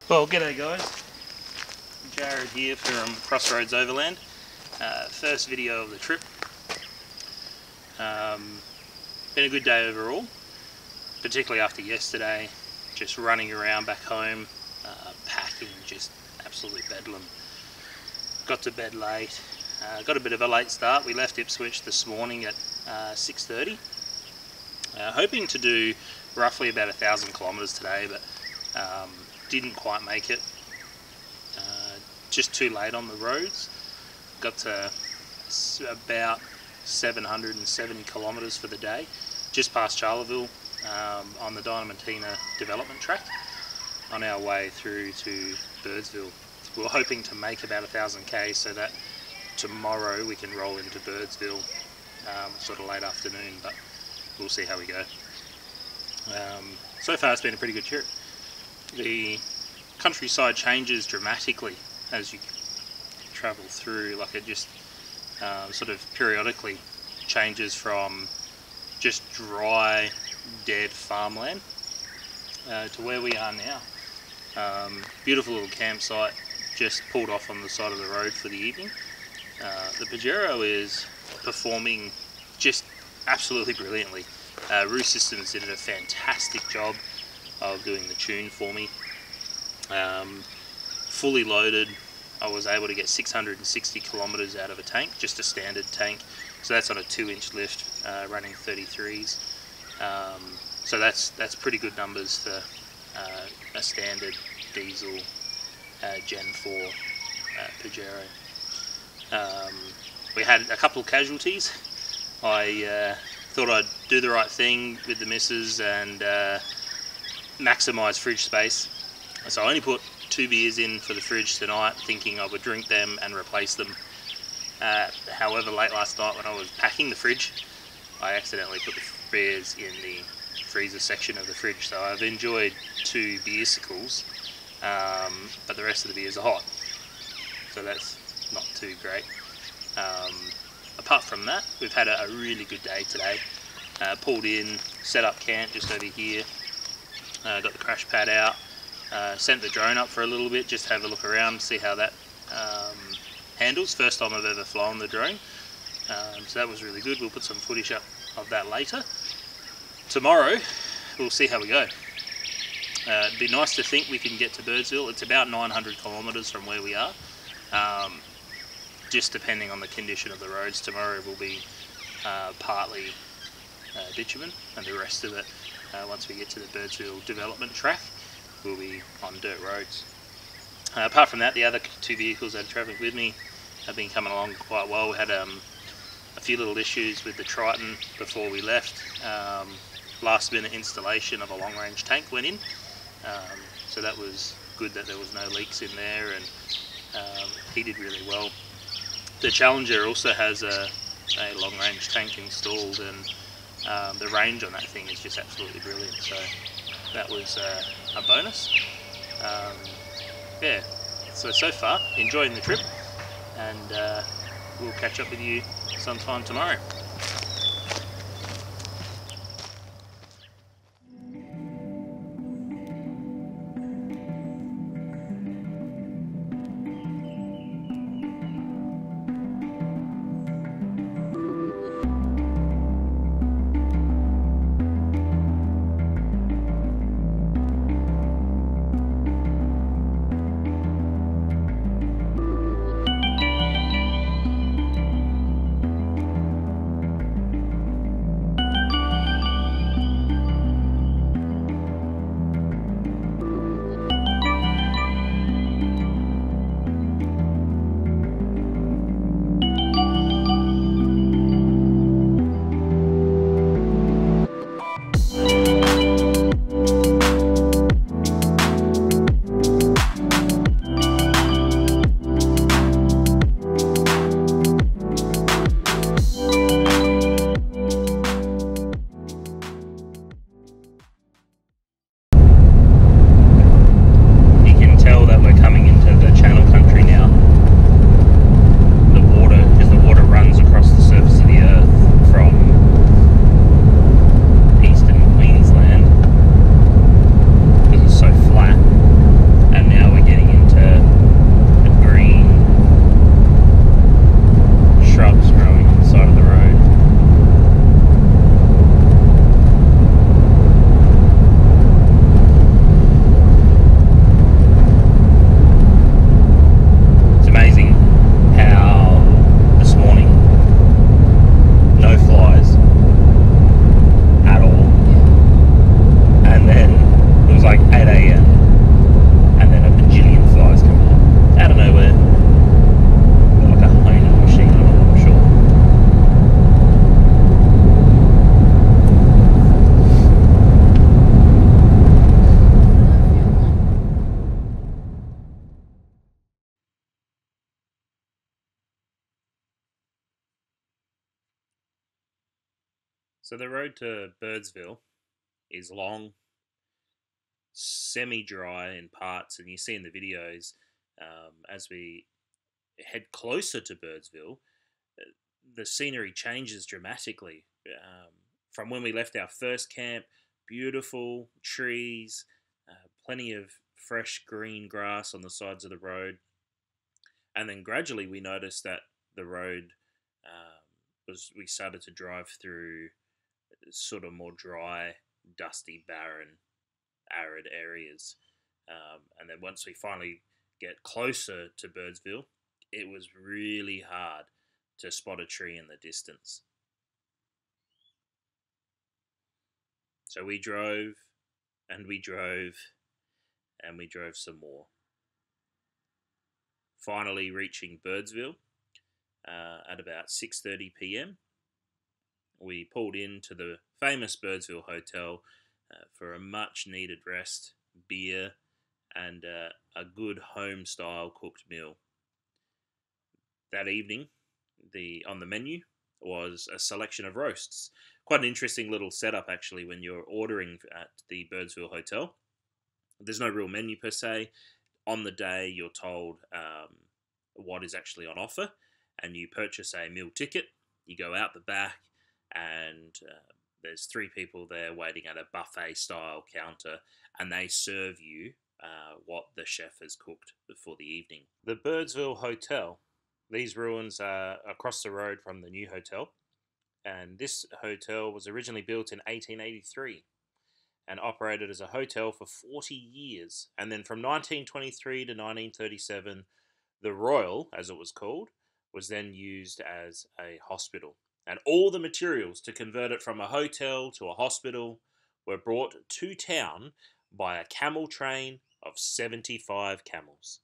Well, g'day guys, Jared here from Xroads Overland. First video of the trip. Been a good day overall, particularly after yesterday, just running around back home, packing, just absolute bedlam. Got to bed late, got a bit of a late start. We left Ipswich this morning at 6:30, hoping to do roughly about 1,000 kilometres today, but didn't quite make it, just too late on the roads. Got to about 770 kilometres for the day, just past Charleville, on the Diamantina development track, on our way through to Birdsville. We're hoping to make about 1,000 k's so that tomorrow we can roll into Birdsville sort of late afternoon, but we'll see how we go. So far it's been a pretty good trip. The countryside changes dramatically as you travel through, like it just sort of periodically changes from just dry, dead farmland to where we are now. Beautiful little campsite, just pulled off on the side of the road for the evening. The Pajero is performing just absolutely brilliantly. Roost Systems did a fantastic job of doing the tune for me. Fully loaded, I was able to get 660 kilometres out of a tank, just a standard tank. So that's on a 2-inch lift, running 33s. So that's pretty good numbers for a standard diesel Gen 4 Pajero. We had a couple of casualties. I thought I'd do the right thing with the missus and maximise fridge space. So I only put 2 beers in for the fridge tonight, thinking I would drink them and replace them. However, late last night when I was packing the fridge, I accidentally put the beers in the freezer section of the fridge. So I've enjoyed 2 beersicles, but the rest of the beers are hot. So that's not too great. Apart from that, we've had a really good day today. Pulled in, set up camp just over here, got the crash pad out, sent the drone up for a little bit, just to have a look around, see how that handles. First time I've ever flown the drone, so that was really good. We'll put some footage up of that later. Tomorrow, we'll see how we go. It'd be nice to think we can get to Birdsville. It's about 900 kilometres from where we are. Just depending on the condition of the roads, tomorrow will be partly bitumen, and the rest of it, once we get to the Birdsville development track, will be on dirt roads. Apart from that, the other 2 vehicles that are travelling with me have been coming along quite well. We had a few little issues with the Triton before we left. Last minute installation of a long range tank went in, so that was good that there was no leaks in there, and he did really well. The Challenger also has a long range tank installed, and the range on that thing is just absolutely brilliant, so that was a bonus. Yeah, so far enjoying the trip, and we'll catch up with you sometime tomorrow. So the road to Birdsville is long, semi-dry in parts, and you see in the videos as we head closer to Birdsville, the scenery changes dramatically. From when we left our first camp, beautiful trees, plenty of fresh green grass on the sides of the road, and then gradually we noticed that the road we started to drive through sort of more dry, dusty, barren, arid areas. And then once we finally get closer to Birdsville, it was really hard to spot a tree in the distance. So we drove, and we drove, and we drove some more. Finally reaching Birdsville at about 6:30 p.m. We pulled into the famous Birdsville Hotel for a much needed rest, beer, and a good home-style cooked meal. That evening, on the menu was a selection of roasts. Quite an interesting little setup, actually, when you're ordering at the Birdsville Hotel. There's no real menu per se. On the day, you're told what is actually on offer, and you purchase a meal ticket. You go out the back, and there's 3 people there waiting at a buffet-style counter, and they serve you what the chef has cooked for the evening. The Birdsville Hotel. These ruins are across the road from the new hotel, and this hotel was originally built in 1883 and operated as a hotel for 40 years. And then from 1923 to 1937, the Royal, as it was called, was then used as a hospital. And all the materials to convert it from a hotel to a hospital were brought to town by a camel train of 75 camels.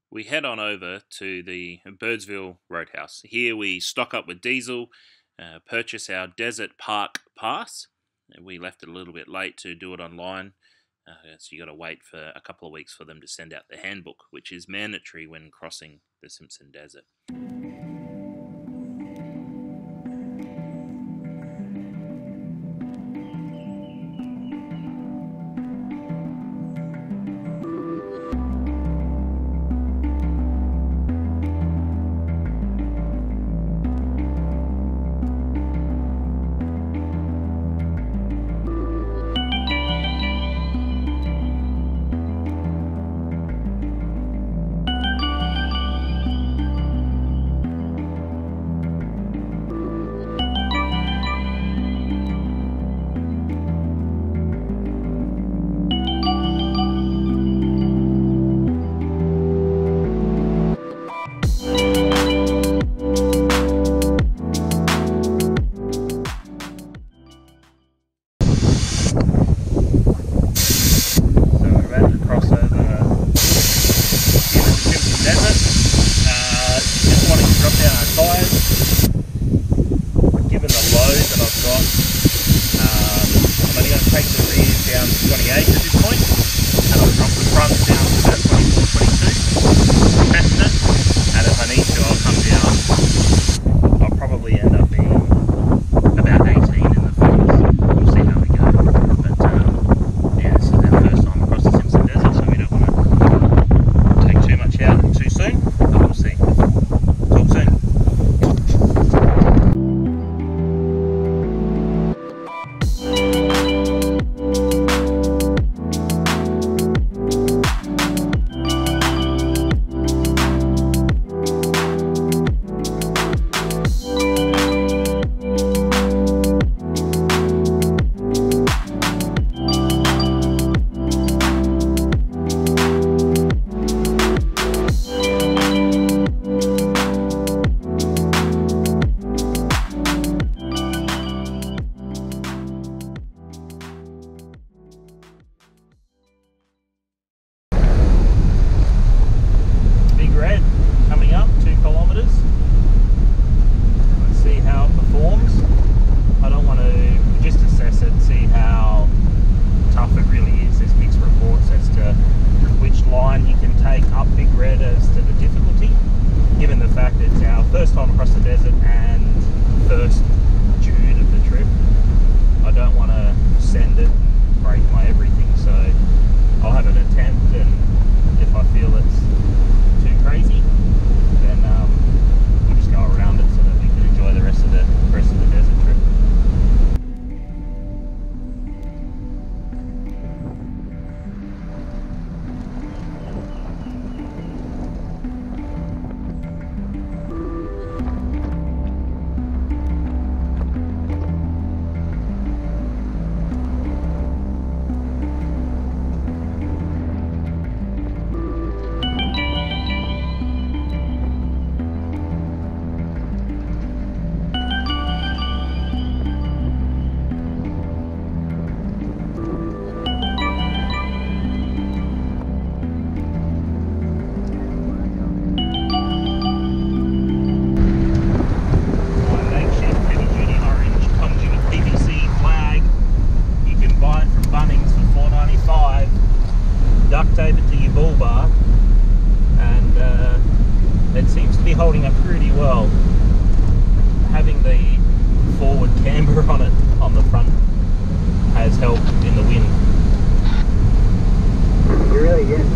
We head on over to the Birdsville Roadhouse. Here we stock up with diesel, purchase our Desert Park Pass. We left it a little bit late to do it online, so you got to wait for a couple of weeks for them to send out the handbook, which is mandatory when crossing the Simpson Desert.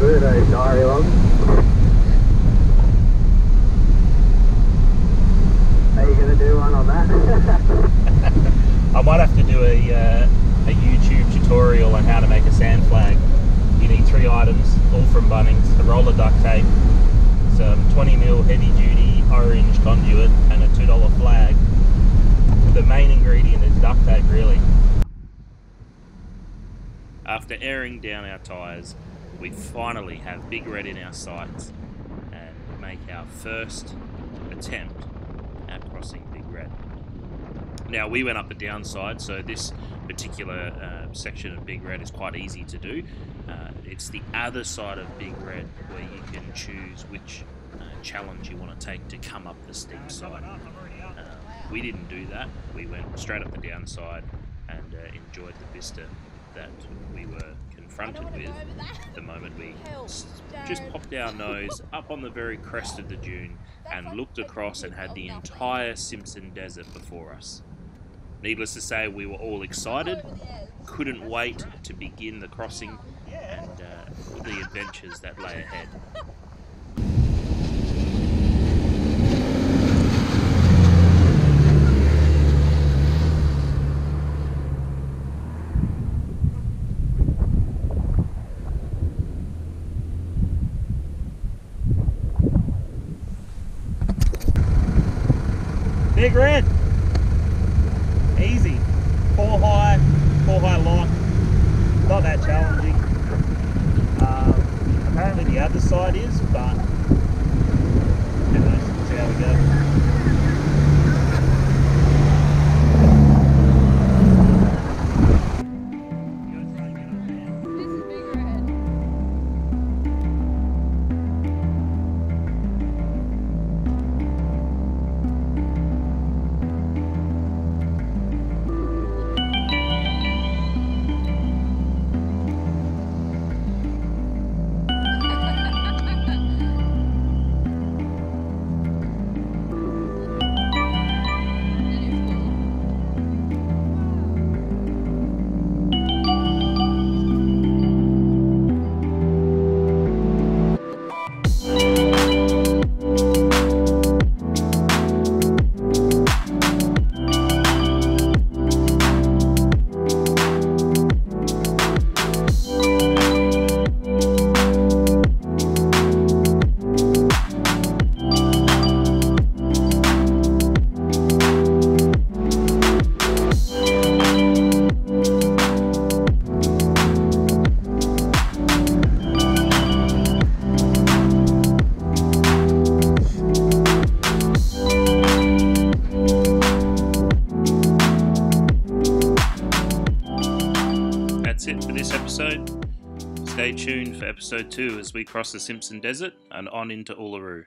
through those diary logs. Are you going to do one on that? I might have to do a YouTube tutorial on how to make a sand flag. You need 3 items, all from Bunnings: a roll of duct tape, some 20mm heavy duty orange conduit, and a $2 flag. The main ingredient is duct tape, really. After airing down our tyres, we finally have Big Red in our sights and make our first attempt at crossing Big Red. Now, we went up the downside, so this particular section of Big Red is quite easy to do. It's the other side of Big Red where you can choose which challenge you want to take to come up the steep side. We didn't do that. We went straight up the downside and enjoyed the vista that we were confronted with the moment we just popped our nose up on the very crest of the dune and looked across and had the entire Simpson Desert before us. Needless to say, we were all excited, couldn't wait to begin the crossing and the adventures that lay ahead. Big Red, easy, 4 high lock, not that challenging. Apparently the other side is, but who knows, we'll see how we go. That's it for this episode. Stay tuned for episode 2 as we cross the Simpson Desert and on into Uluru.